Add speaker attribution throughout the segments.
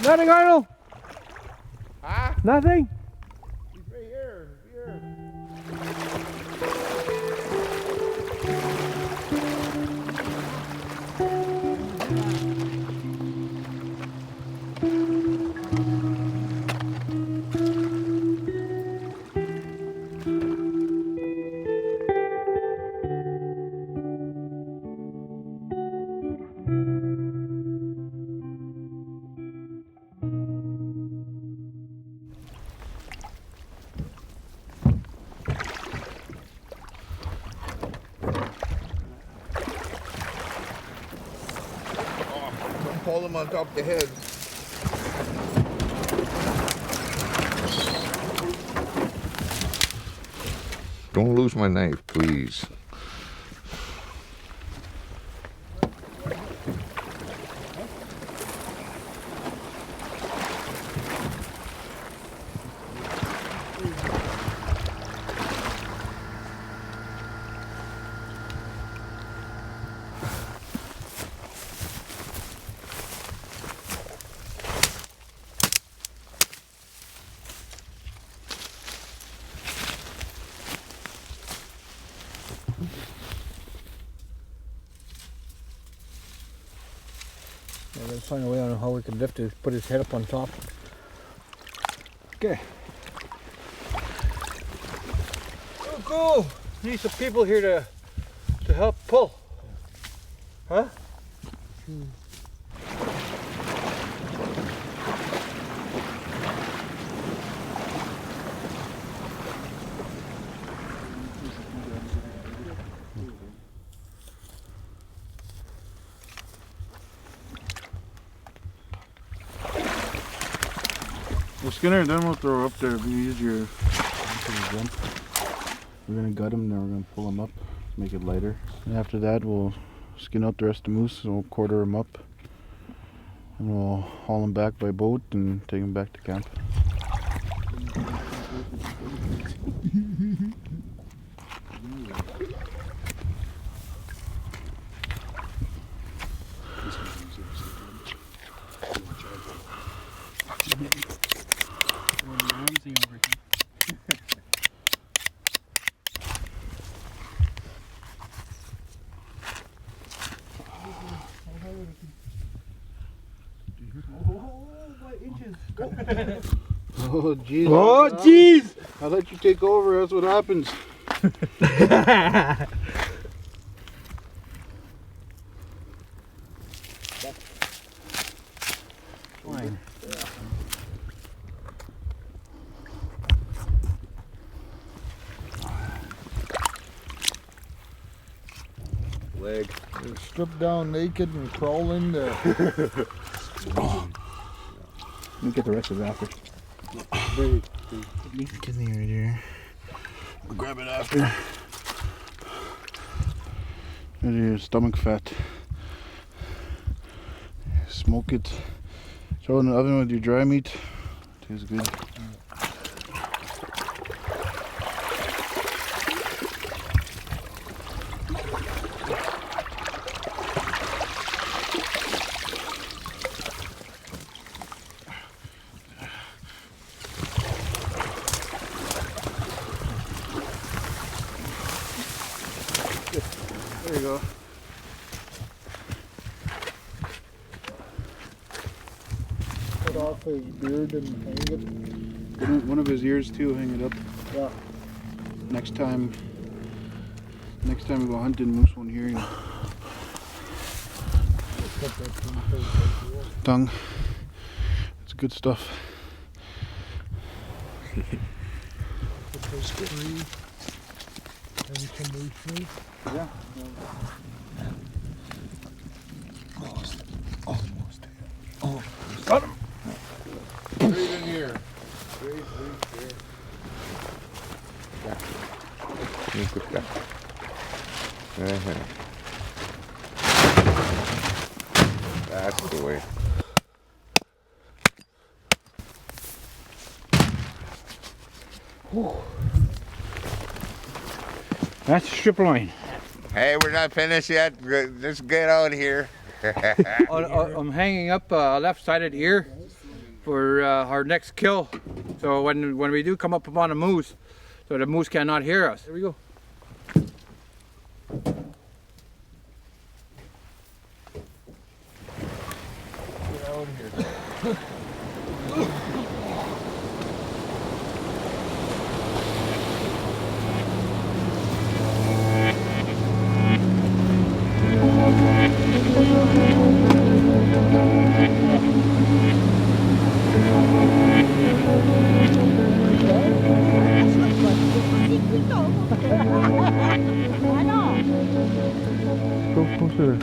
Speaker 1: Nothing, Arnold?
Speaker 2: Huh?
Speaker 1: Nothing?
Speaker 2: He's right here. Here. Hold him on top of the head. Don't lose my knife, please.
Speaker 1: Yeah, let's find a way on how we can lift it, put his head up on top. Okay. Oh, cool. Need some people here to help pull. Huh?
Speaker 3: Well, Skinner, then we'll throw up there. It'll be easier. We're gonna gut him, then we're gonna pull him up, make it lighter. And after that, we'll skin out the rest of the moose and we'll quarter him up. And we'll haul him back by boat and take him back to camp. Oh jeez.
Speaker 1: Oh, jeez!
Speaker 3: I'll let you take over, that's what happens.
Speaker 1: Fine.
Speaker 2: Leg.
Speaker 4: They're stripped down naked and crawl in there.
Speaker 3: Let me get the rest of it after. Kidney right here. We'll grab it after. Right here, stomach fat. Smoke it. Throw it in the oven with your dry meat. Tastes good. There you go.
Speaker 4: Cut off his beard and hang
Speaker 3: One of his ears too, hang it up.
Speaker 4: Yeah.
Speaker 3: Next time we go hunting, moose won't hear you. Tongue. It's good stuff.
Speaker 4: Put those three. And some moose meat.
Speaker 3: Yeah.
Speaker 4: Almost.
Speaker 1: Oh, got him!
Speaker 2: Straight in here. Straight here. Good guy. That's the way.
Speaker 1: Whew. That's the strip line.
Speaker 2: Hey, we're not finished yet. Let's get out of here.
Speaker 1: I'm hanging up left-sided ear. for our next kill. So when we do come up upon a moose, so the moose cannot hear us. Here we go.
Speaker 2: Get out of here.
Speaker 3: Go closer.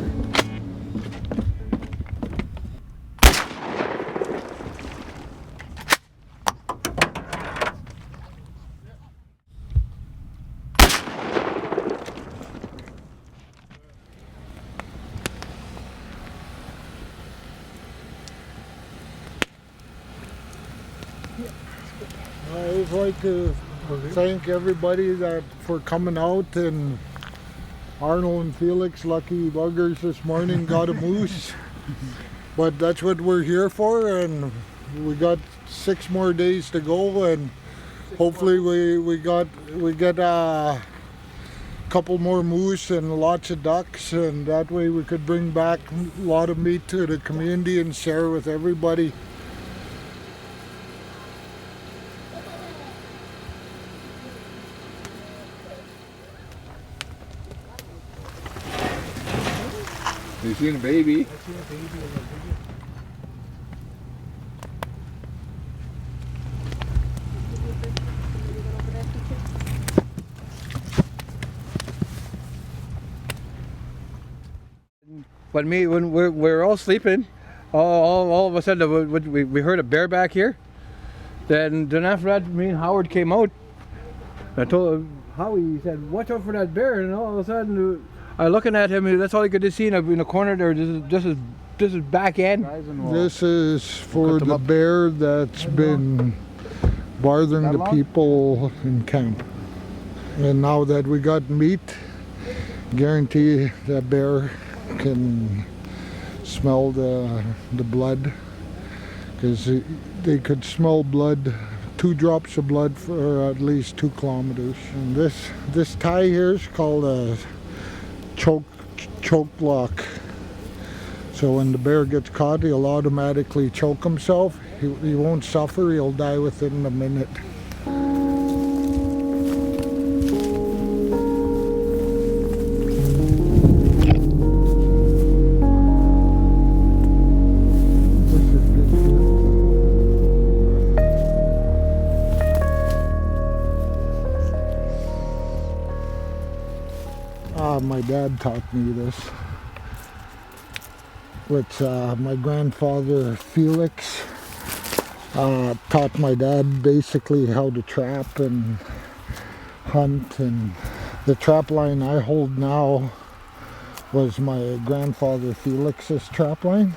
Speaker 4: I'd like to thank everybody that for coming out, and Arnold and Felix, lucky buggers this morning, got a moose. But that's what we're here for, and we got 6 more days to go, and hopefully we get a couple more moose and lots of ducks, and that way we could bring back a lot of meat to the community and share with everybody.
Speaker 2: You seen a baby?
Speaker 1: When we're all sleeping, all of a sudden we heard a bear back here. Then after that, me and Howard came out. I told Howie, he said, "Watch out for that bear!" And all of a sudden, I looking at him, that's all he could see in the corner there. This is back end.
Speaker 4: This is for the bear that's been bothering the people in camp. And now that we got meat, guarantee that bear can smell the blood, because they could smell blood, 2 drops of blood for at least 2 kilometers. And this tie here is called a choke lock. So when the bear gets caught, he'll automatically choke himself. He won't suffer, he'll die within a minute. My dad taught me this, which my grandfather Felix taught my dad basically how to trap and hunt. And the trap line I hold now was my grandfather Felix's trap line,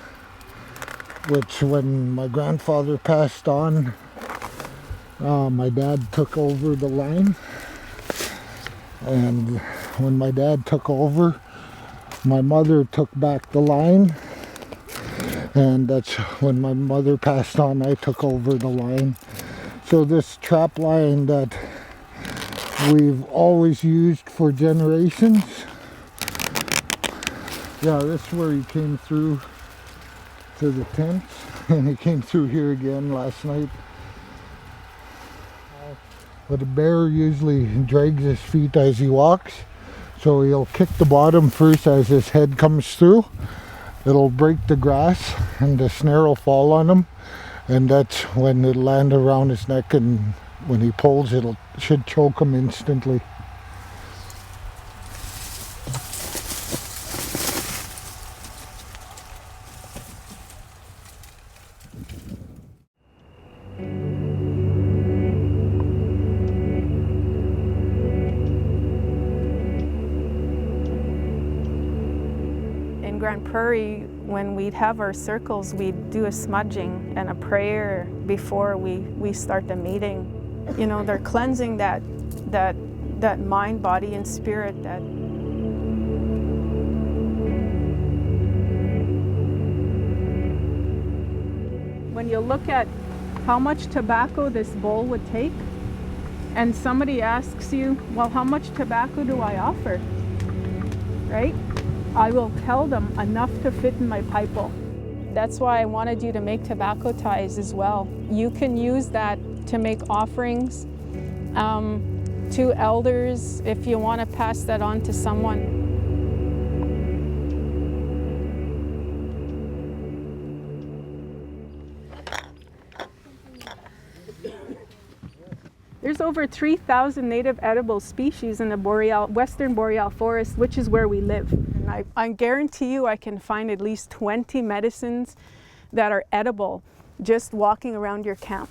Speaker 4: which when my grandfather passed on, my dad took over the line. And when my dad took over, my mother took back the line, and that's when my mother passed on, I took over the line. So this trap line that we've always used for generations, yeah, this is where he came through to the tent, and he came through here again last night. But a bear usually drags his feet as he walks. So he'll kick the bottom first as his head comes through. It'll break the grass and the snare will fall on him. And that's when it'll land around his neck, and when he pulls, should choke him instantly.
Speaker 5: In Grand Prairie, when we'd have our circles, we'd do a smudging and a prayer before we start the meeting. You know, they're cleansing that mind, body, and spirit. That When you look at how much tobacco this bowl would take, and somebody asks you, well, how much tobacco do I offer? Right? I will tell them enough to fit in my pipe bowl. That's why I wanted you to make tobacco ties as well. You can use that to make offerings to elders if you want to pass that on to someone. There's over 3,000 native edible species in the Western Boreal Forest, which is where we live. And I guarantee you I can find at least 20 medicines that are edible just walking around your camp.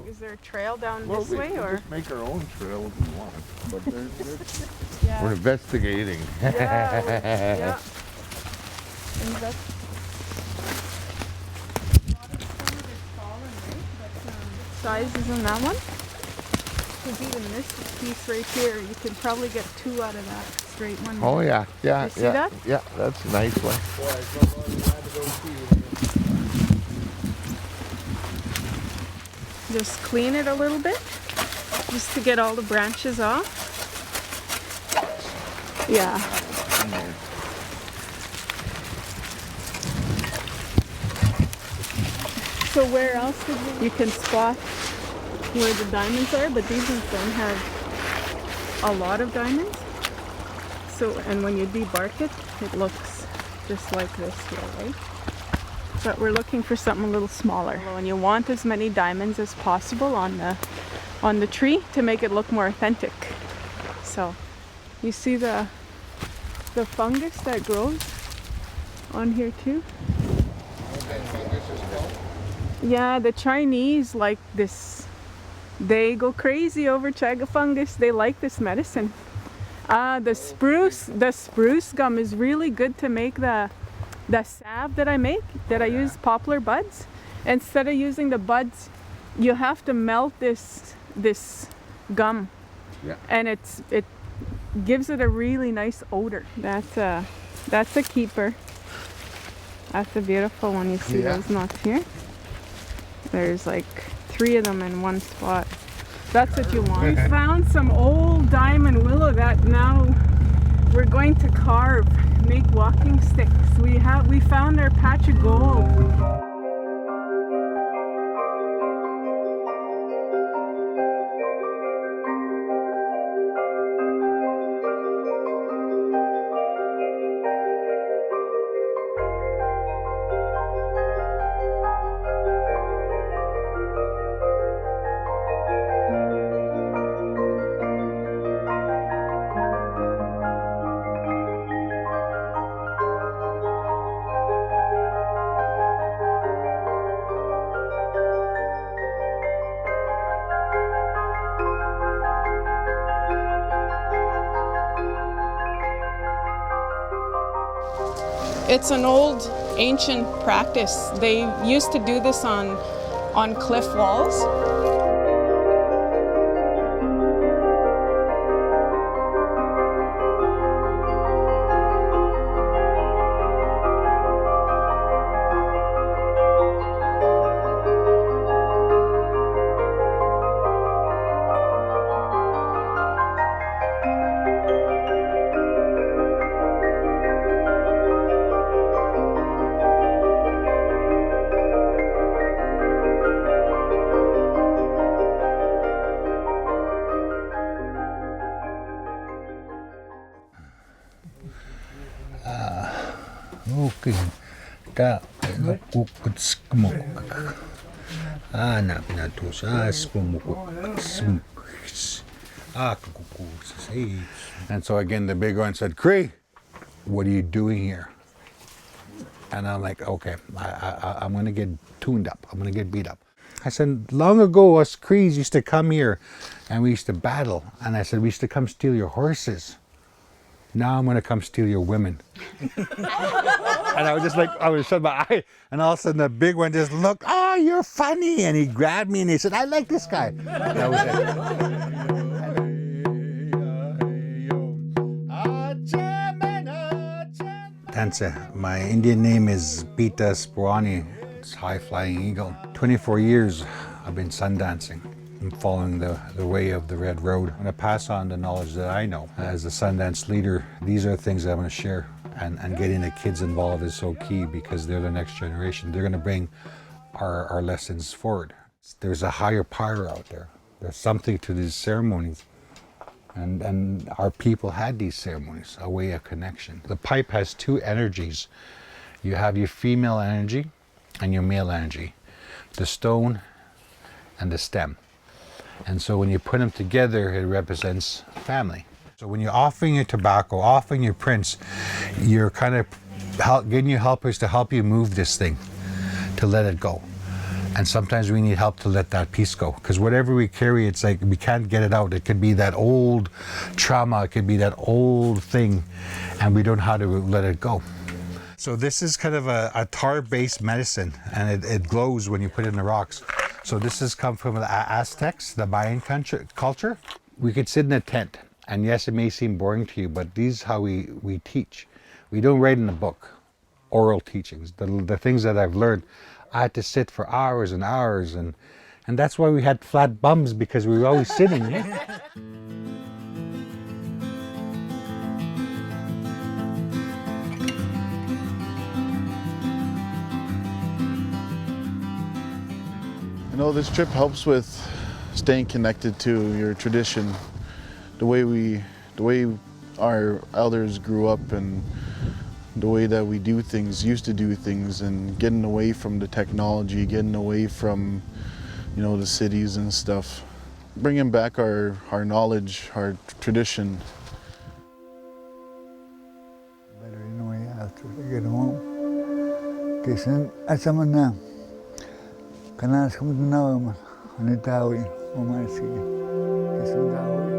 Speaker 5: Is there a trail down this way, or
Speaker 2: just make our own trail if we want, but
Speaker 5: yeah.
Speaker 2: we're investigating.
Speaker 5: Yeah. Size is in that one. Because even this piece right here, you can probably get 2 out of that straight one.
Speaker 2: Oh yeah, yeah,
Speaker 5: You see
Speaker 2: yeah,
Speaker 5: that?
Speaker 2: yeah. That's a nice one.
Speaker 5: Just clean it a little bit, just to get all the branches off. Yeah. So where else you can spot where the diamonds are, but these ones don't have a lot of diamonds. So, and when you debark it, it looks just like this here, right? But we're looking for something a little smaller. And you want as many diamonds as possible on the tree to make it look more authentic. So you see the fungus that grows on here too? Yeah, the Chinese like this. They go crazy over chaga fungus. They like this medicine. The spruce gum is really good to make the salve that I make, that I use poplar buds. Instead of using the buds, you have to melt this gum.
Speaker 2: Yeah.
Speaker 5: And it gives it a really nice odor. That's a keeper. That's a beautiful one. You see those nuts here? There's like 3 of them in one spot. That's what you want. We found some old diamond willow that now we're going to carve, make walking sticks. We found our patch of gold. It's an old ancient practice. They used to do this on cliff walls.
Speaker 6: ka kukutskmuk. Anak na to sa spumukuk.
Speaker 3: And so again, the big one said, Cree, what are you doing here? And I'm like, okay, I'm going to get tuned up. I'm going to get beat up. I said, long ago, us Crees used to come here and we used to battle. And I said, we used to come steal your horses. Now I'm going to come steal your women. And I was just like, I was shut my eye. And all of a sudden, the big one just looked, oh, you're funny. And he grabbed me and he said, I like this guy. That was it. Tansa. My Indian name is Pita Spurani. It's high flying eagle. 24 years I've been sun dancing. I'm following the way of the Red Road. I'm going to pass on the knowledge that I know. As a Sundance leader, these are things that I'm going to share. And getting the kids involved is so key because they're the next generation. They're going to bring our lessons forward. There's a higher power out there. There's something to these ceremonies. And our people had these ceremonies, a way of connection. The pipe has two energies. You have your female energy and your male energy, the stone and the stem. And so when you put them together, it represents family. So when you're offering your tobacco, offering your prints, you're kind of getting your helpers to help you move this thing, to let it go. And sometimes we need help to let that piece go. Because whatever we carry, it's like we can't get it out. It could be that old trauma, it could be that old thing, and we don't know how to let it go. So this is kind of a tar-based medicine, and it glows when you put it in the rocks. So this has come from the Aztecs, the Mayan culture. We could sit in a tent, and yes, it may seem boring to you, but these is how we teach. We don't write in a book, oral teachings. The things that I've learned, I had to sit for hours and hours, and that's why we had flat bums, because we were always sitting. You know, this trip helps with staying connected to your tradition, the way our elders grew up, and the way that we do things, used to do things, and getting away from the technology, getting away from, you know, the cities and stuff. Bringing back our knowledge, our tradition.
Speaker 7: Kanas kamu tahu mah, anu tahu, mama sih, kesudah.